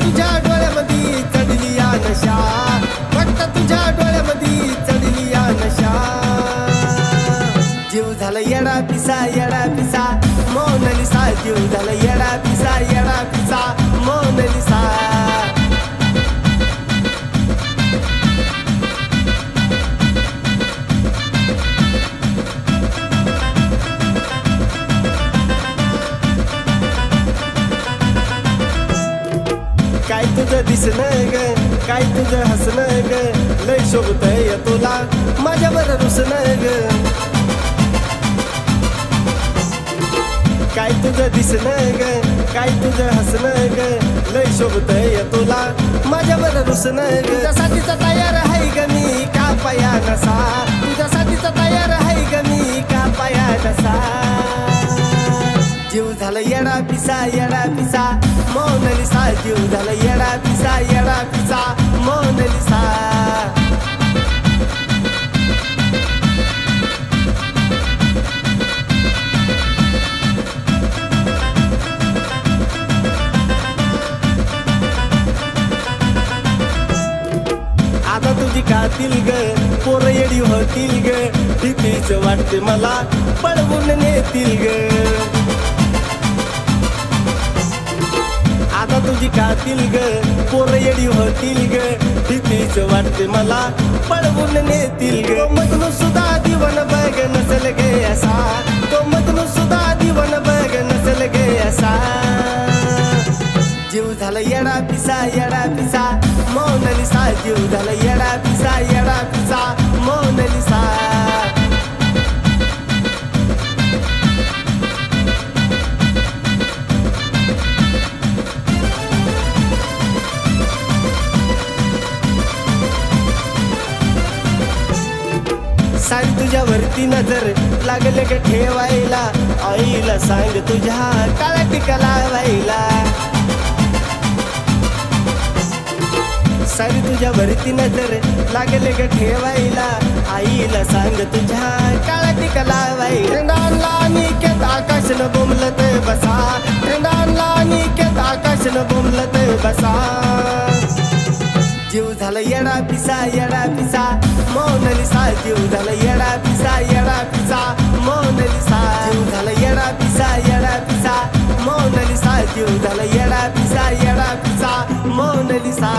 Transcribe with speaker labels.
Speaker 1: तुझ्या डोळ्यामध्ये चढली या नशा, फक्त तुझ्या डोळ्यामध्ये चढली या नशा। जीव झाला येडा पिसा मोनालिसा, जीव झाला येडा पिसा मोनालिसा। काय तुझं दिसणं ग, काय तुझं हसणं ग, लय शोभतय तुला माझ्यावर रुसणं ग। काय तुझं दिसणं ग, काय तुझं हसणं ग, लय शोभतय तुला माझ्यावर रुसणं ग। तुझ्यासाठीच तयार आहे ग मी का पाया नसा, तुझ्यासाठीच तयार आहे ग मी का पाया नसा। जीव झाला येडा पिसा मोनालिसा, जीव झाला येडा पिसा मोनालिसा। आता तुझी कातील ग पोरं येडी होतील ग, भीतीच वाटते मला पळवून नेतील ग। आता तुझी कातील ग पोरं येडी होतील ग, भीतीच वाटते मला पळवून नेतील ग। तो मजनू सुद्धा दिवन बघ नसल गे असा, तो मजनू सुद्धा दिवन बघ नसल गे असा। जीव झाला येडा पिसा मोनालिसा, जीव झाला येडा पिसा मोनालिसा। सांग तुझ्यावरती नजर लागले का ठेवायला, आईला सांग तुझ्या काळा टिका लावायला। सांग तुझ्यावरती नजर लागले का ठेवायला, आईला सांग तुझ्या काळा टिका लावायला। ट्रेंडाला निकेत आकाशनं बोंबलत बसा, ट्रेंडाला निकेत आकाशनं बोंबलत बसा। जीव झाला येडा पिसा मोनालिसा, जीव झाला येडा पिसा मोनालिसा। जीव झाला येडा पिसा मोनालिसा, जीव झाला येडा पिसा मोनालिसा।